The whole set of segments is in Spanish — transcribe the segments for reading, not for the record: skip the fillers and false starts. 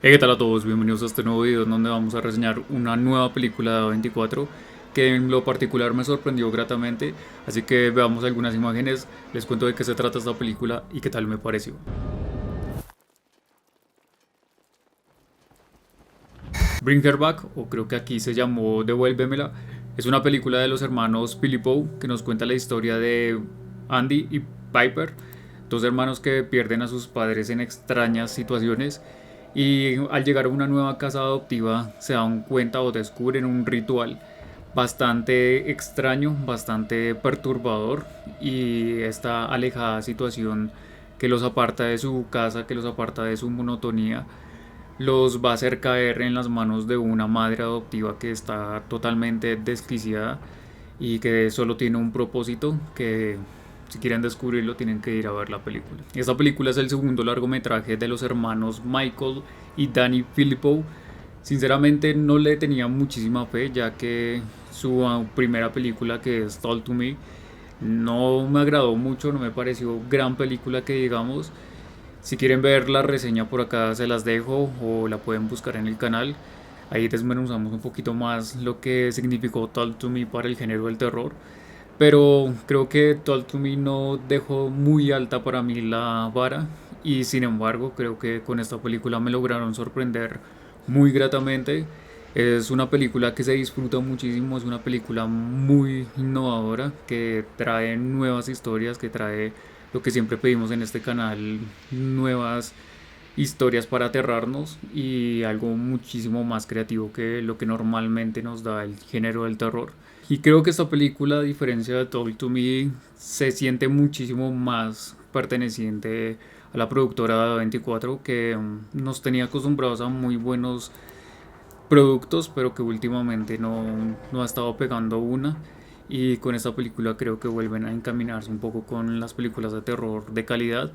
Hey, ¿qué tal a todos? Bienvenidos a este nuevo video en donde vamos a reseñar una nueva película de A24 que en lo particular me sorprendió gratamente, así que veamos algunas imágenes, les cuento de qué se trata esta película y qué tal me pareció. Bring Her Back, o creo que aquí se llamó Devuélvemela, es una película de los hermanos Philippou que nos cuenta la historia de Andy y Piper, dos hermanos que pierden a sus padres en extrañas situaciones y al llegar a una nueva casa adoptiva se dan cuenta o descubren un ritual bastante extraño, bastante perturbador y esta alejada situación que los aparta de su casa, que los aparta de su monotonía, los va a hacer caer en las manos de una madre adoptiva que está totalmente desquiciada y que solo tiene un propósito que si quieren descubrirlo tienen que ir a ver la película. Esta película es el segundo largometraje de los hermanos Michael y Danny Philippou. Sinceramente no le tenía muchísima fe ya que su primera película, que es Talk to Me, no me agradó mucho, no me pareció gran película que digamos. Si quieren ver la reseña por acá se las dejo o la pueden buscar en el canal. Ahí desmenuzamos un poquito más lo que significó Talk to Me para el género del terror. Pero creo que Talk to Me no dejó muy alta para mí la vara. Y sin embargo creo que con esta película me lograron sorprender muy gratamente. Es una película que se disfruta muchísimo, es una película muy innovadora que trae nuevas historias, que trae lo que siempre pedimos en este canal, nuevas historias para aterrarnos y algo muchísimo más creativo que lo que normalmente nos da el género del terror. Y creo que esta película, a diferencia de Talk to Me, se siente muchísimo más perteneciente a la productora de 24 que nos tenía acostumbrados a muy buenos productos, pero que últimamente no ha estado pegando una. Y con esta película creo que vuelven a encaminarse un poco con las películas de terror de calidad.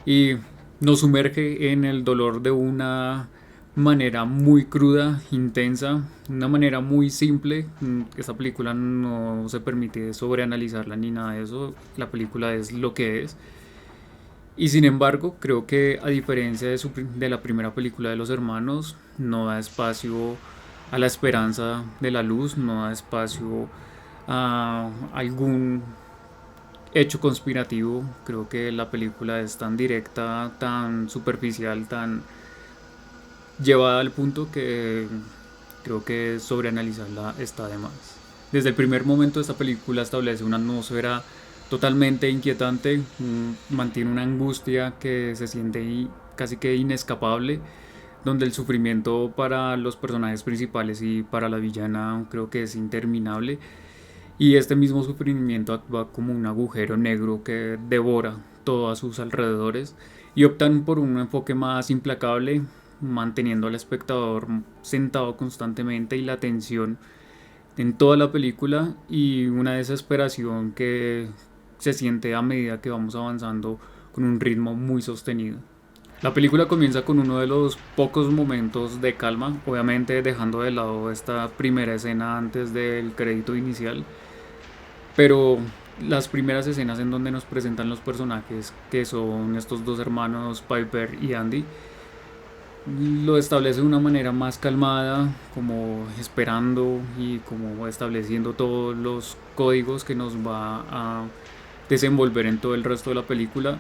Y nos sumerge en el dolor de una manera muy cruda, intensa, una manera muy simple. Esta película no se permite sobreanalizarla ni nada de eso. La película es lo que es. Y sin embargo, creo que a diferencia de la primera película de los hermanos, no da espacio a la esperanza de la luz, no da espacio a algún hecho conspirativo. Creo que la película es tan directa, tan superficial, tan llevada al punto que creo que sobreanalizarla está de más. Desde el primer momento esta película establece una atmósfera totalmente inquietante, mantiene una angustia que se siente casi que inescapable, donde el sufrimiento para los personajes principales y para la villana creo que es interminable. Y este mismo sufrimiento actúa como un agujero negro que devora todo a sus alrededores y optan por un enfoque más implacable, manteniendo al espectador sentado constantemente y la tensión en toda la película y una desesperación que se siente a medida que vamos avanzando con un ritmo muy sostenido. La película comienza con uno de los pocos momentos de calma, obviamente dejando de lado esta primera escena antes del crédito inicial, pero las primeras escenas en donde nos presentan los personajes que son estos dos hermanos Piper y Andy lo establece de una manera más calmada, como esperando y como estableciendo todos los códigos que nos va a desenvolver en todo el resto de la película.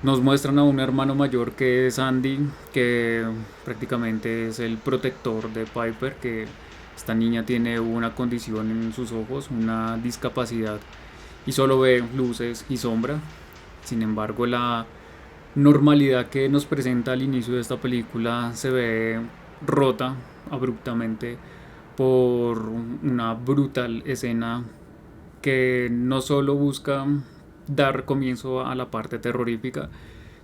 Nos muestran a un hermano mayor que es Andy, que prácticamente es el protector de Piper, que esta niña tiene una condición en sus ojos, una discapacidad, y solo ve luces y sombra. Sin embargo, la normalidad que nos presenta al inicio de esta película se ve rota abruptamente por una brutal escena que no solo busca dar comienzo a la parte terrorífica,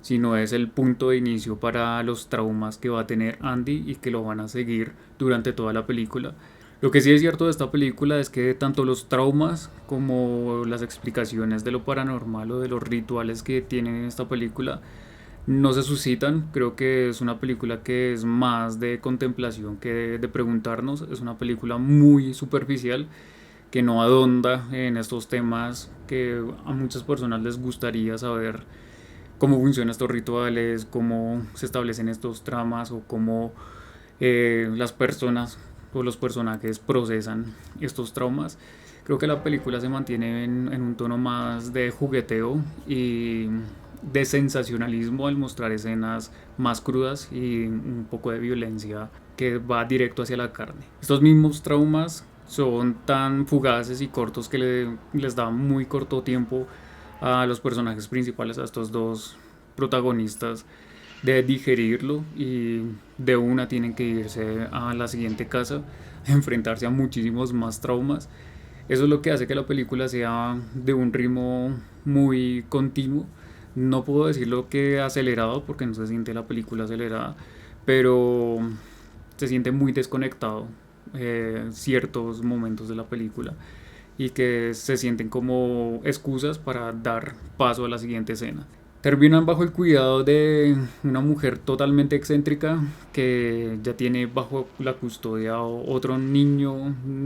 sino es el punto de inicio para los traumas que va a tener Andy y que lo van a seguir durante toda la película. Lo que sí es cierto de esta película es que tanto los traumas como las explicaciones de lo paranormal o de los rituales que tienen en esta película no se suscitan. Creo que es una película que es más de contemplación que de preguntarnos. Es una película muy superficial que no adonda en estos temas que a muchas personas les gustaría saber cómo funcionan estos rituales, cómo se establecen estos tramas o cómo las personas o los personajes procesan estos traumas. Creo que la película se mantiene en un tono más de jugueteo y de sensacionalismo al mostrar escenas más crudas y un poco de violencia que va directo hacia la carne. Estos mismos traumas son tan fugaces y cortos que les da muy corto tiempo a los personajes principales, a estos dos protagonistas, de digerirlo y de una tienen que irse a la siguiente casa, enfrentarse a muchísimos más traumas. Eso es lo que hace que la película sea de un ritmo muy continuo. No puedo decirlo que acelerado porque no se siente la película acelerada, pero se siente muy desconectado ciertos momentos de la película y que se sienten como excusas para dar paso a la siguiente escena. Terminan bajo el cuidado de una mujer totalmente excéntrica que ya tiene bajo la custodia otro niña, un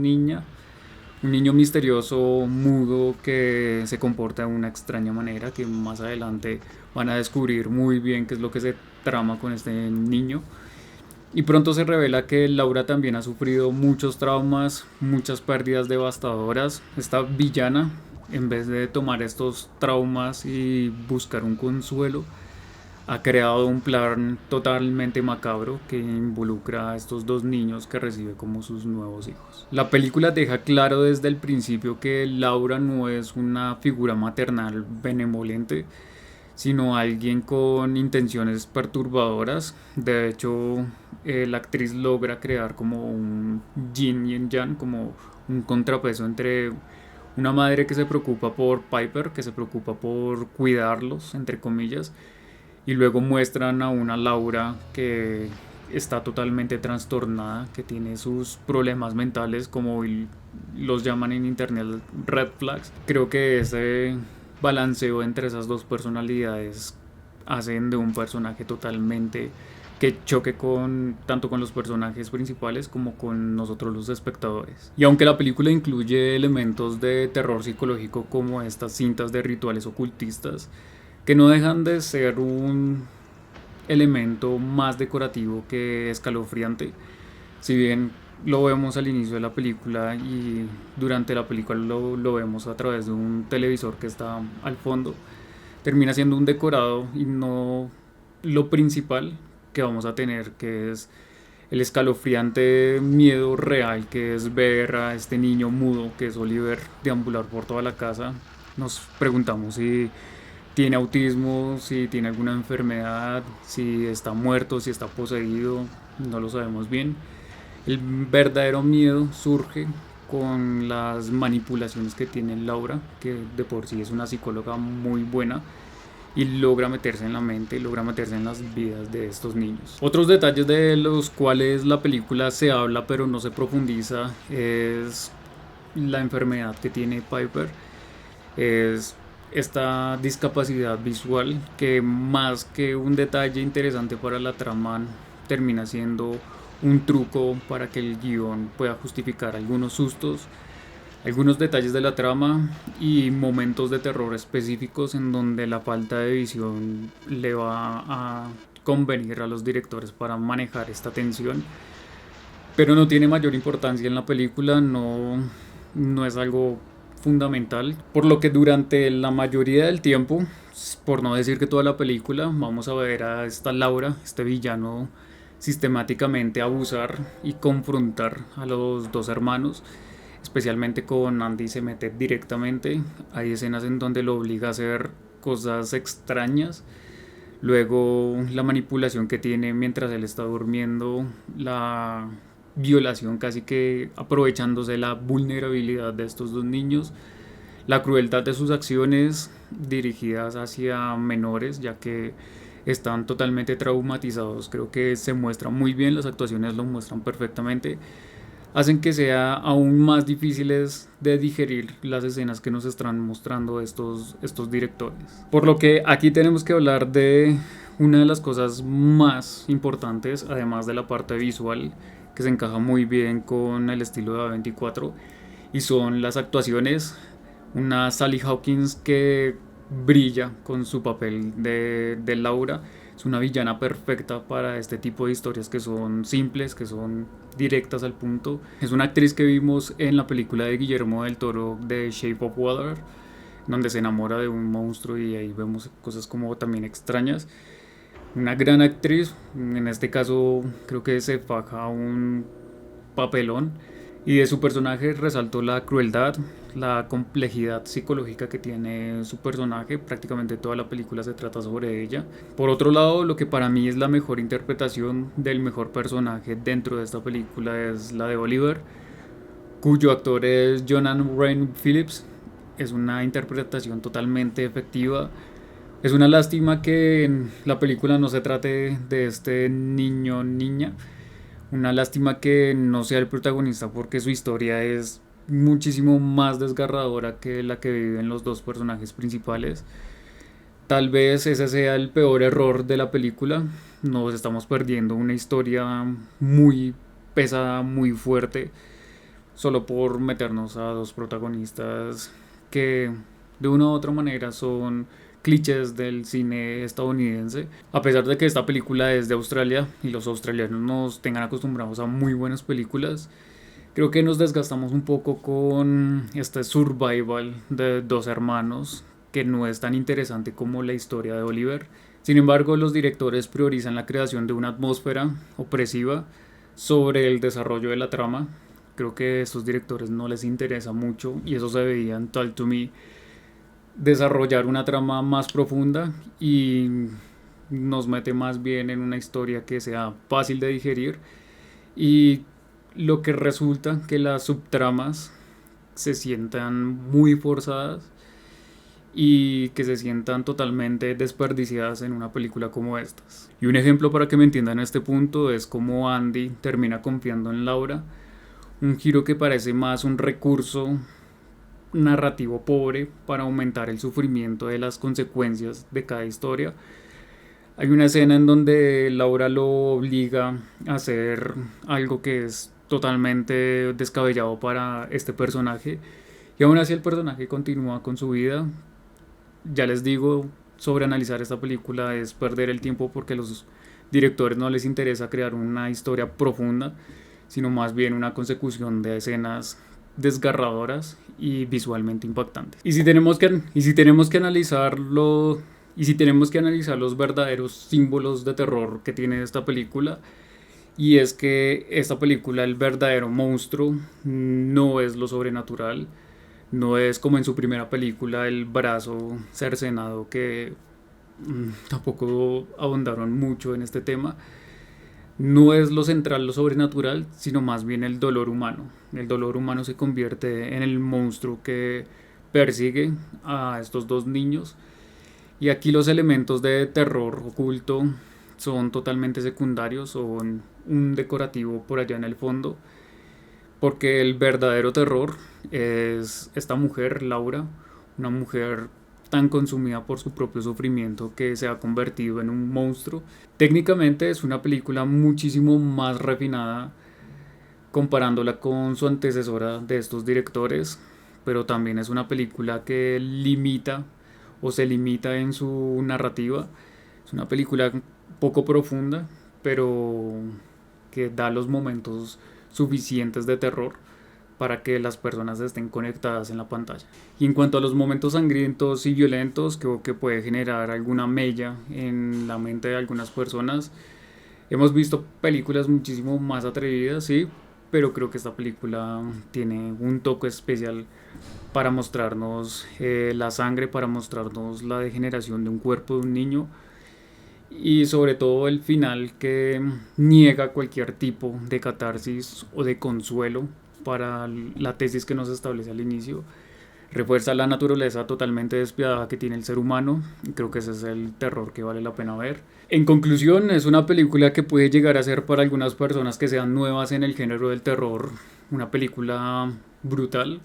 niño misterioso, mudo, que se comporta de una extraña manera, que más adelante van a descubrir muy bien qué es lo que se trama con este niño. Y pronto se revela que Laura también ha sufrido muchos traumas, muchas pérdidas devastadoras. Esta villana, en vez de tomar estos traumas y buscar un consuelo, ha creado un plan totalmente macabro que involucra a estos dos niños que recibe como sus nuevos hijos. La película deja claro desde el principio que Laura no es una figura maternal benevolente, sino alguien con intenciones perturbadoras. De hecho, la actriz logra crear como un yin y un yang, como un contrapeso entre una madre que se preocupa por Piper, que se preocupa por cuidarlos, entre comillas, y luego muestran a una Laura que está totalmente trastornada, que tiene sus problemas mentales, como los llaman en internet red flags. Creo que ese balanceo entre esas dos personalidades hacen de un personaje totalmente que choque tanto con los personajes principales como con nosotros los espectadores. Y aunque la película incluye elementos de terror psicológico como estas cintas de rituales ocultistas, que no dejan de ser un elemento más decorativo que escalofriante, si bien lo vemos al inicio de la película y durante la película lo vemos a través de un televisor que está al fondo, termina siendo un decorado y no lo principal que vamos a tener, que es el escalofriante miedo real que es ver a este niño mudo que es Oliver deambular por toda la casa. Nos preguntamos si tiene autismo, si tiene alguna enfermedad, si está muerto, si está poseído, no lo sabemos bien. El verdadero miedo surge con las manipulaciones que tiene Laura, que de por sí es una psicóloga muy buena y logra meterse en la mente, logra meterse en las vidas de estos niños. Otros detalles de los cuales la película se habla pero no se profundiza es la enfermedad que tiene Piper, es esta discapacidad visual que más que un detalle interesante para la trama termina siendo un truco para que el guión pueda justificar algunos sustos, algunos detalles de la trama y momentos de terror específicos en donde la falta de visión le va a convenir a los directores para manejar esta tensión, pero no tiene mayor importancia en la película, no es algo fundamental, por lo que durante la mayoría del tiempo, por no decir que toda la película, vamos a ver a esta Laura, este villano, sistemáticamente abusar y confrontar a los dos hermanos, especialmente con Andy se mete directamente. Hay escenas en donde lo obliga a hacer cosas extrañas. Luego la manipulación que tiene mientras él está durmiendo, la violación casi que aprovechándose la vulnerabilidad de estos dos niños, la crueldad de sus acciones dirigidas hacia menores, ya que están totalmente traumatizados. Creo que se muestra muy bien, las actuaciones lo muestran perfectamente, hacen que sea aún más difíciles de digerir las escenas que nos están mostrando estos directores. Por lo que aquí tenemos que hablar de una de las cosas más importantes, además de la parte visual, que se encaja muy bien con el estilo de A24, y son las actuaciones. Una Sally Hawkins que brilla con su papel de Laura. Es una villana perfecta para este tipo de historias que son simples, que son directas al punto. Es una actriz que vimos en la película de Guillermo del Toro de Shape of Water, donde se enamora de un monstruo y ahí vemos cosas como también extrañas. Una gran actriz, en este caso creo que se faja un papelón y de su personaje resaltó la crueldad, la complejidad psicológica que tiene su personaje, prácticamente toda la película se trata sobre ella. Por otro lado, lo que para mí es la mejor interpretación del mejor personaje dentro de esta película es la de Oliver, cuyo actor es Jonan Rain Phillips. Es una interpretación totalmente efectiva. Es una lástima que en la película no se trate de este niño niña. Una lástima que no sea el protagonista porque su historia es muchísimo más desgarradora que la que viven los dos personajes principales. Tal vez ese sea el peor error de la película. Nos estamos perdiendo una historia muy pesada, muy fuerte, solo por meternos a dos protagonistas que de una u otra manera son clichés del cine estadounidense. A pesar de que esta película es de Australia y los australianos nos tengan acostumbrados a muy buenas películas, creo que nos desgastamos un poco con este survival de dos hermanos que no es tan interesante como la historia de Oliver. Sin embargo, los directores priorizan la creación de una atmósfera opresiva sobre el desarrollo de la trama. Creo que a estos directores no les interesa mucho y eso se veía en Talk to Me, desarrollar una trama más profunda y nos mete más bien en una historia que sea fácil de digerir y lo que resulta que las subtramas se sientan muy forzadas y que se sientan totalmente desperdiciadas en una película como estas. Y un ejemplo para que me entiendan este punto es como Andy termina confiando en Laura, un giro que parece más un recurso narrativo pobre para aumentar el sufrimiento de las consecuencias de cada historia. Hay una escena en donde Laura lo obliga a hacer algo que es totalmente descabellado para este personaje y aún así el personaje continúa con su vida. Ya les digo, sobre analizar esta película es perder el tiempo porque a los directores no les interesa crear una historia profunda, sino más bien una consecución de escenas desgarradoras y visualmente impactantes. Y si tenemos que analizar los verdaderos símbolos de terror que tiene esta película, y es que esta película, el verdadero monstruo no es lo sobrenatural, no es como en su primera película el brazo cercenado que tampoco ahondaron mucho en este tema. No es lo central, lo sobrenatural, sino más bien el dolor humano. El dolor humano se convierte en el monstruo que persigue a estos dos niños. Y aquí los elementos de terror oculto son totalmente secundarios, son un decorativo por allá en el fondo. Porque el verdadero terror es esta mujer, Laura, una mujer tan consumida por su propio sufrimiento que se ha convertido en un monstruo. Técnicamente es una película muchísimo más refinada comparándola con su antecesora de estos directores, pero también es una película que limita o se limita en su narrativa. Es una película poco profunda, pero que da los momentos suficientes de terror para que las personas estén conectadas en la pantalla. Y en cuanto a los momentos sangrientos y violentos, creo que puede generar alguna mella en la mente de algunas personas. Hemos visto películas muchísimo más atrevidas, sí, pero creo que esta película tiene un toque especial para mostrarnos la sangre, para mostrarnos la degeneración de un cuerpo de un niño y sobre todo el final que niega cualquier tipo de catarsis o de consuelo para la tesis que nos establece al inicio. Refuerza la naturaleza totalmente despiadada que tiene el ser humano y creo que ese es el terror que vale la pena ver. En conclusión, es una película que puede llegar a ser para algunas personas que sean nuevas en el género del terror una película brutal.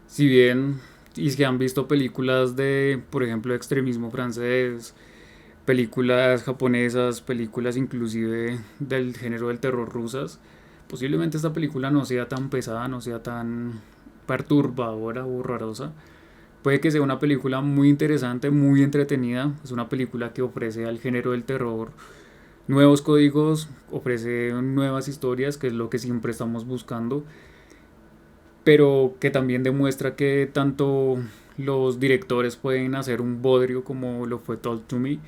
Si bien y si han visto películas de, por ejemplo, extremismo francés, películas japonesas, películas inclusive del género del terror rusas, posiblemente esta película no sea tan pesada, no sea tan perturbadora o horrorosa, Puede que sea una película muy interesante, muy entretenida. Es una película que ofrece al género del terror nuevos códigos, ofrece nuevas historias, que es lo que siempre estamos buscando, pero que también demuestra que tanto los directores pueden hacer un bodrio como lo fue Talk to Me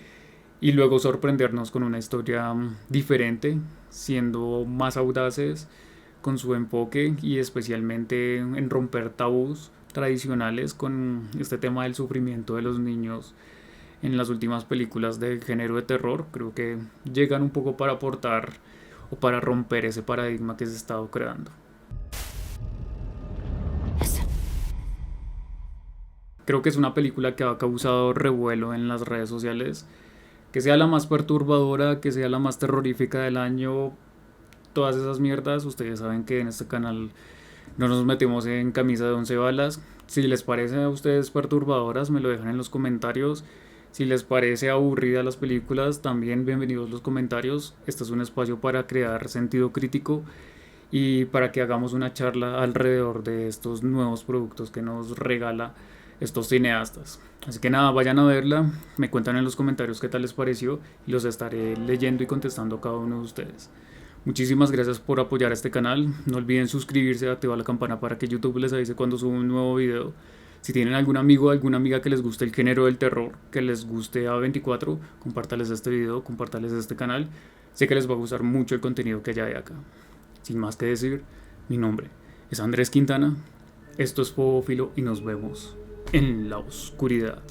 y luego sorprendernos con una historia diferente, siendo más audaces con su enfoque y especialmente en romper tabús tradicionales con este tema del sufrimiento de los niños en las últimas películas del género de terror. Creo que llegan un poco para aportar o para romper ese paradigma que se ha estado creando. Creo que es una película que ha causado revuelo en las redes sociales. Que sea la más perturbadora, que sea la más terrorífica del año, todas esas mierdas, ustedes saben que en este canal no nos metemos en camisa de 11 balas. Si les parece a ustedes perturbadoras, me lo dejan en los comentarios. Si les parece aburrida las películas, también bienvenidos los comentarios. Este es un espacio para crear sentido crítico y para que hagamos una charla alrededor de estos nuevos productos que nos regala estos cineastas. Así que nada, vayan a verla, me cuentan en los comentarios qué tal les pareció y los estaré leyendo y contestando a cada uno de ustedes. Muchísimas gracias por apoyar a este canal. No olviden suscribirse y activar la campana para que YouTube les avise cuando suba un nuevo video. Si tienen algún amigo o alguna amiga que les guste el género del terror, que les guste A24, compártales este video, compártales este canal. Sé que les va a gustar mucho el contenido que hay acá. Sin más que decir, mi nombre es Andrés Quintana. Esto es Fobófilo y nos vemos en la oscuridad.